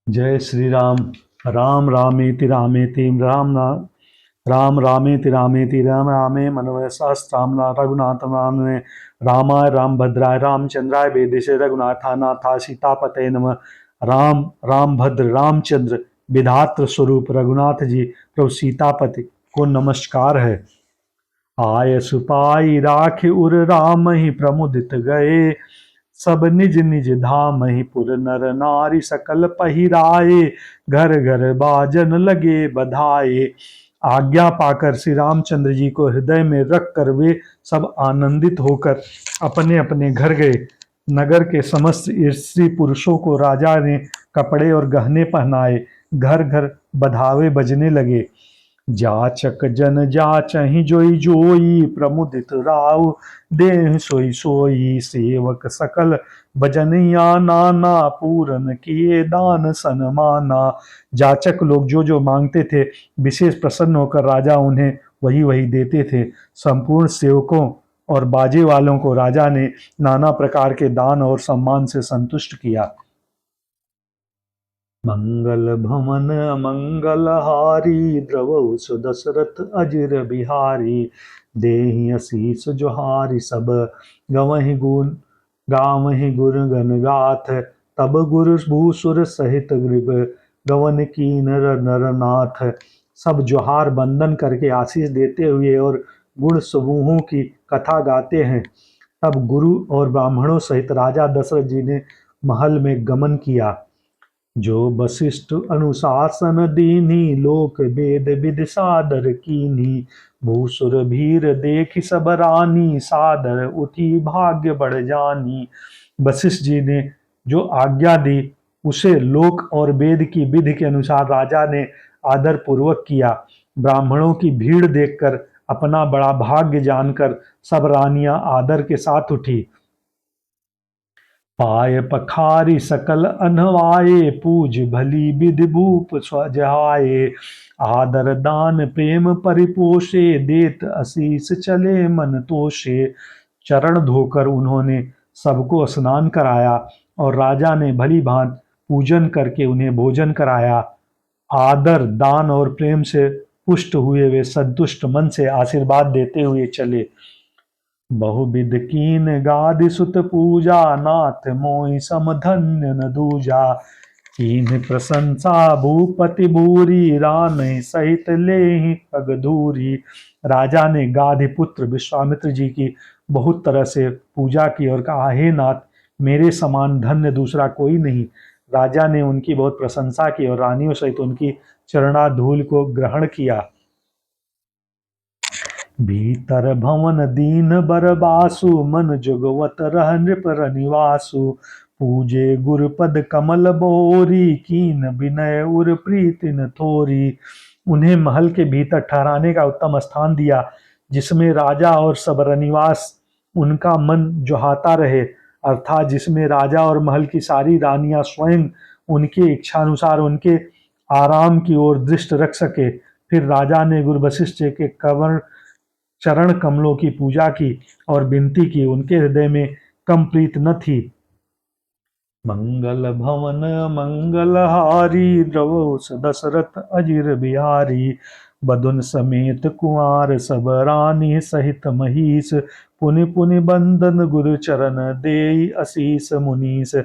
जय श्री राम। राम रामेति रामेति राम रामेति रामेति राम रामे मनोरथ सहस्रनाम रघुनाथ नाम में रामाय राम भद्राय रामचंद्राय वेदेशे रघुनाथा नाथा सीतापते नमः। राम राम भद्र रामचंद्र विधात्र स्वरूप रघुनाथ जी प्रभु सीतापति को नमस्कार है। आय सुपाई राखि उर राम ही प्रमुदित गए, सब निज निज धाम ही पुर नर नारी सकल पहिराए, घर घर बाजन लगे बधाए। आज्ञा पाकर श्री रामचंद्र जी को हृदय में रख कर वे सब आनंदित होकर अपने अपने घर गए। नगर के समस्त स्त्री पुरुषों को राजा ने कपड़े और गहने पहनाए, घर घर बधावे बजने लगे। जाचक जन जाचहि जोई जोई, प्रमुदित राव देह सोई सोई। सेवक सकल भजनिया नाना, पूरन किए दान सनमाना। जाचक लोग जो जो मांगते थे विशेष प्रसन्न होकर राजा उन्हें वही वही देते थे। संपूर्ण सेवकों और बाजे वालों को राजा ने नाना प्रकार के दान और सम्मान से संतुष्ट किया। मंगल भवन मंगल हारी, द्रवहु सुदशरथ अजिर बिहारी। देहि असीस जोहारी सब, गवहि गुण गावहि गुर गण गाथ। तब गुरु भूसुर सहित ग्रीव, गवन की नर नरनाथ। सब जोहार बंदन करके आशीष देते हुए और गुण समूहों की कथा गाते हैं। तब गुरु और ब्राह्मणों सहित राजा दशरथ जी ने महल में गमन किया। जो वशिष्ठ अनुशासन दीनी, लोक वेद विधि सादर कीनी। भूसुर भीर देख सब रानी, सादर उठी भाग्य बढ़ जानी। वशिष्ठ जी ने जो आज्ञा दी उसे लोक और वेद की विधि के अनुसार राजा ने आदर पूर्वक किया। ब्राह्मणों की भीड़ देखकर अपना बड़ा भाग्य जानकर सब रानियां आदर के साथ उठी। पाय पखारी सकल अनवाए, पूज भली विधि भूप स्वजहाए। आदर दान प्रेम परिपोषे, देत आशीष चले मन तोषे। चरण धोकर उन्होंने सबको स्नान कराया और राजा ने भली भांति पूजन करके उन्हें भोजन कराया। आदर दान और प्रेम से पुष्ट हुए वे संतुष्ट मन से आशीर्वाद देते हुए चले। बहुविध कीन गादि सुत पूजा, नाथ मोहि समधन्य न दूजा। कीन प्रशंसा भूपति भूरी, रान सहित लेहि पग धूरी। राजा ने गाधि पुत्र विश्वामित्र जी की बहुत तरह से पूजा की और कहा, हे नाथ, मेरे समान धन्य दूसरा कोई नहीं। राजा ने उनकी बहुत प्रशंसा की और रानियों सहित उनकी चरणाधूल को ग्रहण किया। भीतर भवन दीन बरबासु, मन जुगवत रह नृप निवासु। पूजे गुरुपद कमल बोरी, कीन विनय उर प्रीति न थोरी। उन्हें महल के भीतर ठहराने का उत्तम स्थान दिया, जिसमें राजा और सब रनिवास उनका मन जोहाता रहे, अर्थात जिसमें राजा और महल की सारी रानियां स्वयं उनकी इच्छानुसार उनके आराम की ओर दृष्टि रख सके। फिर राजा ने गुरु वशिष्ठ के कवर चरण कमलों की पूजा की और विनती की। उनके हृदय में कम प्रीत न थी। मंगल भवन मंगल हारी, द्रवहु दशरथ अजिर बिहारी। बधुन समेत कुंवर सब रानी, सहित महिष। पुनि पुनि बंदन गुरु चरण देई, आशीष मुनीस।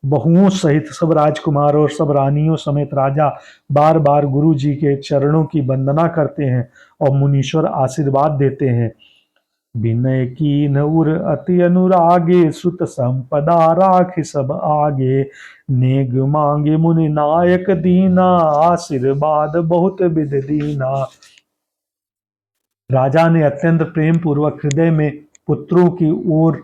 बहुओं सहित सब राजकुमार और सब रानियों समेत राजा बार बार गुरु जी के चरणों की वंदना करते हैं और मुनीश्वर आशीर्वाद देते हैं। विनय की नउर अति अनुरागे, सुत संपदा राखि सब आगे। नेग मांगे मुनि नायक दीना, आशीर्वाद बहुत विधि दीना। राजा ने अत्यंत प्रेम पूर्वक हृदय में पुत्रों की ओर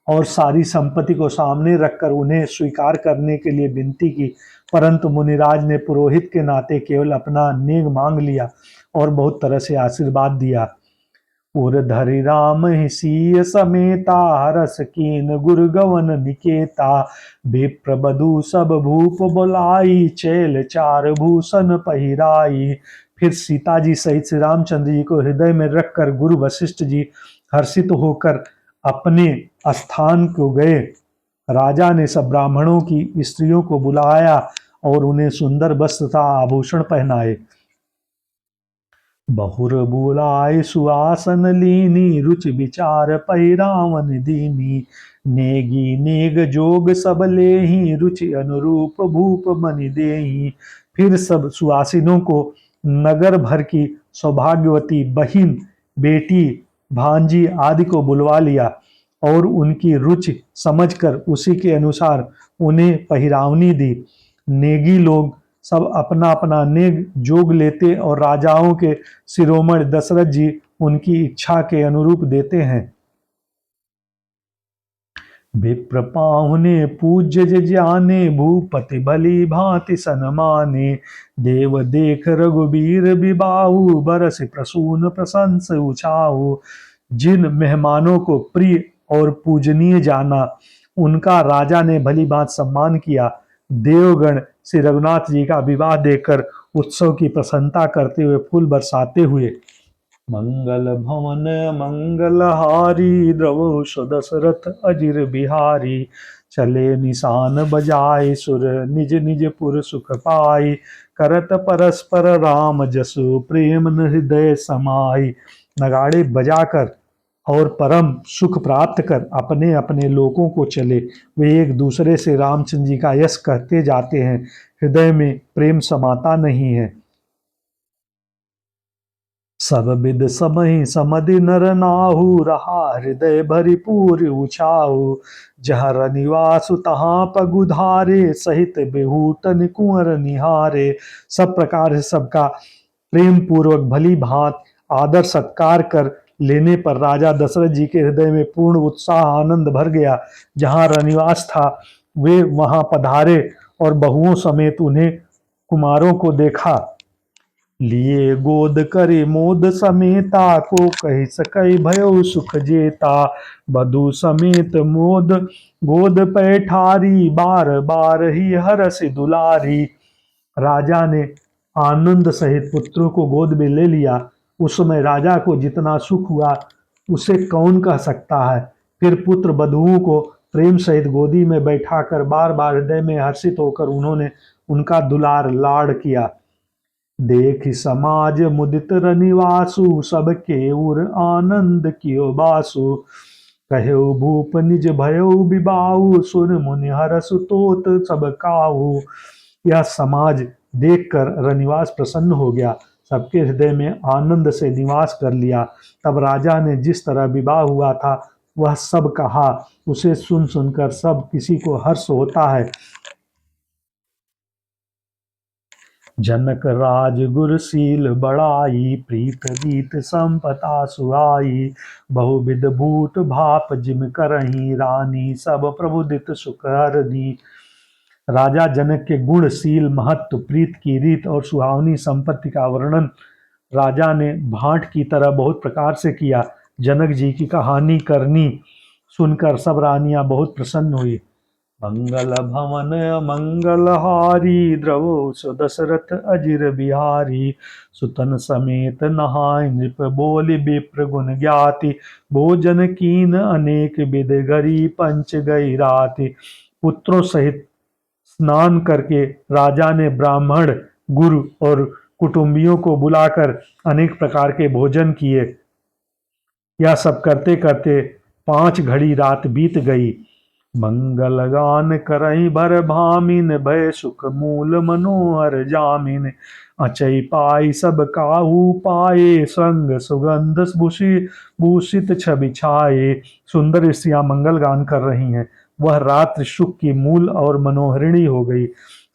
और सारी संपत्ति को सामने रखकर उन्हें स्वीकार करने के लिए विनती की, परंतु मुनिराज ने पुरोहित के नाते केवल अपना नेग मांग लिया और बहुत तरह से आशीर्वाद दिया। उर धरि राम ही सीय समेता, हरस कीन गुरु गवन निकेता। विप्र बधू सब भूप बुलाई, चैल चार भूषण पहिराई। फिर सीता जी सहित श्री रामचंद्र जी को हृदय में रखकर गुरु वशिष्ठ जी हर्षित होकर अपने स्थान को गए। राजा ने सब ब्राह्मणों की स्त्रियों को बुलाया और उन्हें सुंदर वस्त्र तथा आभूषण पहनाए। बहुर बुलाए सुआसन लीनी, रुचि विचार पहिरावन दीनी। नेगी नेग जोग सब लेही, रुचि अनुरूप भूप मनि देही। फिर सब सुआसिनों को नगर भर की सौभाग्यवती बहिन, बेटी, भांजी आदि को बुलवा लिया और उनकी रुचि समझकर उसी के अनुसार उन्हें पहिरावनी दी। नेगी लोग सब अपना अपना नेग जोग लेते और राजाओं के शिरोमणि दशरथ जी उनकी इच्छा के अनुरूप देते हैं। विप्र पाहुने पूज्य जाने, भूपति भली भांति सन्माने। देव देख रघुबीर बिबाहु, बरस प्रसून प्रशंस उछाहु। जिन मेहमानों को प्रिय और पूजनीय जाना, उनका राजा ने भली भांति सम्मान किया। देवगण श्री रघुनाथ जी का विवाह देखकर उत्सव की प्रसन्नता करते हुए फूल बरसाते हुए मंगल भवन मंगलहारी, द्रवहु दशरथ अजिर बिहारी। चले निशान बजाए सुर, निज निज पुर सुख पाई। करत परस्पर राम जसु, प्रेम न हृदय समाई। नगाड़े बजाकर और परम सुख प्राप्त कर अपने अपने लोकों को चले। वे एक दूसरे से रामचंद्र जी का यश कहते जाते हैं। हृदय में प्रेम समाता नहीं है। सब विद समहि समधि नर नाहु, रहा हृदय भरिपूर उछाहु। जहर निवासु तहाँ पगुधारे, सहित बेहूटन कुंवर निहारे। सब प्रकार से सबका प्रेम पूर्वक भली भांत आदर सत्कार कर लेने पर राजा दशरथ जी के हृदय में पूर्ण उत्साह आनंद भर गया। जहाँ रनिवास था वे वहां पधारे और बहुओं समेत उन्हें कुमारों को देखा। लिए गोद करे मोद समेता, को कही सकई भयो सुख जेता। बधु समेत मोद गोद पैठारी, बार बार ही हरस दुलारी। राजा ने आनंद सहित पुत्रों को गोद में ले लिया। उस समय राजा को जितना सुख हुआ उसे कौन कह सकता है। फिर पुत्र बधुओं को प्रेम सहित गोदी में बैठाकर बार बार हृदय में हर्षित होकर उन्होंने उनका दुलार लाड़ किया। देख समाज मुदित रनिवासु, सबके उर आनंद कियो बासु। कहो भूप निज भयो बिबाहु, सुर मुनि हरसु तोत सब काहू। यह समाज देखकर रनिवास प्रसन्न हो गया, सबके हृदय में आनंद से निवास कर लिया। तब राजा ने जिस तरह विवाह हुआ था वह सब कहा। उसे सुन सुनकर सब किसी को हर्ष होता है। जनक राज गुरशील बड़ाई, प्रीत रीत संपता सुहाई। बहुविध भूट भाप जिम करही, रानी सब प्रबुदित सुख हरनी। राजा जनक के गुणशील महत्व, प्रीत की रीत और सुहावनी संपत्ति का वर्णन राजा ने भाट की तरह बहुत प्रकार से किया। जनक जी की कहानी करनी सुनकर सब रानियां बहुत प्रसन्न हुई। मंगल भवन मंगलहारी, द्रवो दशरथ अजिर बिहारी। सुतन समेत नहाय नृप, बोली विप्र गुण ज्ञाति। भोजन कीन अनेक विध, गरी पंच गई राति। पुत्रों सहित स्नान करके राजा ने ब्राह्मण, गुरु और कुटुंबियों को बुलाकर अनेक प्रकार के भोजन किए। यह सब करते करते 5 घड़ी रात बीत गई। मंगल गान करहि भर भामिन, भय सुख मूल मनोहर जामिन। अचई पाई सब काहू पाए, संग सुगंध भूषित छवि छाए। सुंदर स्त्रियां मंगल गान कर रही हैं। वह रात्रि सुख की मूल और मनोहरिणी हो गई।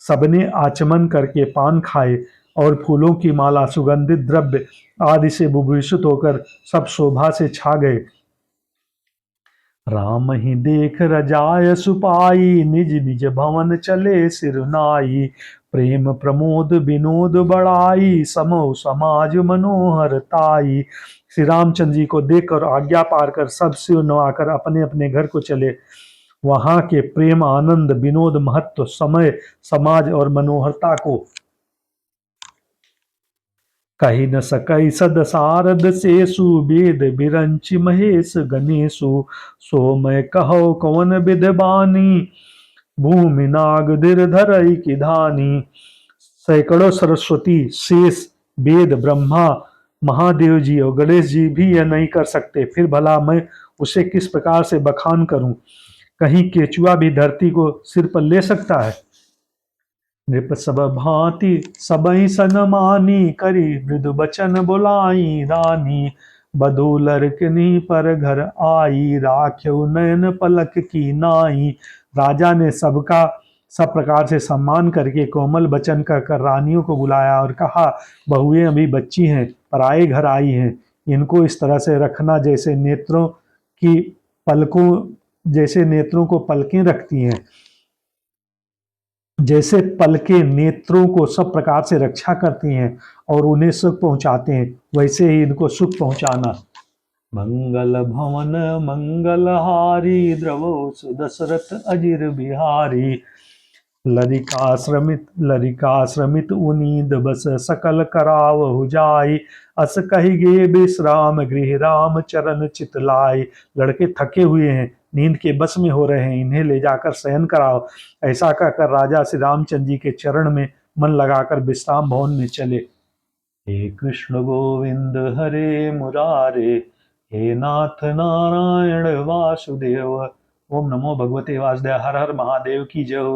सबने आचमन करके पान खाए और फूलों की माला, सुगंधित द्रव्य आदि से विभूषित होकर सब शोभा से छा गए। राम ही देख रजाय सुपाई, निज निज भवन चले सिरनाई। प्रेम प्रमोद विनोद बढ़ाई, समो समाज मनोहर ताई। श्री रामचंद्र जी को देखकर आज्ञा पार कर सब सिर नवाकर अपने अपने घर को चले। वहां के प्रेम, आनंद, विनोद, महत्व, समय, समाज और मनोहरता को कही न सकई सद सारद सेसु। वेद बिरंचि महेश गणेशु, सो मैं कहो कौन विद्वानी। भूमि नाग धरई की धानी। सैकड़ों सरस्वती, शेष, वेद, ब्रह्मा, महादेव जी और गणेश जी भी यह नहीं कर सकते, फिर भला मैं उसे किस प्रकार से बखान करूं। कहीं केचुआ भी धरती को सिर पर ले सकता है। नृप सब भांति सबई सन मानी, करी मृदु बचन बुलाई रानी। बधू लड़कनी पर घर आई, राख्यो नयन पलक की नाई। राजा ने सबका सब प्रकार से सम्मान करके कोमल बचन कर रानियों को बुलाया और कहा, बहुएं अभी बच्ची हैं, पराए घर आई हैं, इनको इस तरह से रखना जैसे नेत्रों की पलकों जैसे नेत्रों को पलकें रखती हैं, जैसे पलकें नेत्रों को सब प्रकार से रक्षा करती हैं और उन्हें सुख पहुंचाते हैं, वैसे ही इनको सुख पहुंचाना। मंगल भवन मंगलहारी, द्रवो सुदशरथ अजिर बिहारी। लरिका श्रमित उनीद, बस सकल करावहु जाई। अस कहिगे विश्राम गृह, राम चरण चित लाई। लड़के थके हुए हैं, नींद के बस में हो रहे हैं, इन्हें ले जाकर शयन कराओ। ऐसा कहकर राजा श्री रामचंद्र जी के चरण में मन लगाकर विश्राम भवन में चले। हे कृष्ण गोविंद हरे मुरारे, हे नाथ नारायण वासुदेव। ओम नमो भगवते वासुदेव। हर हर महादेव की जय।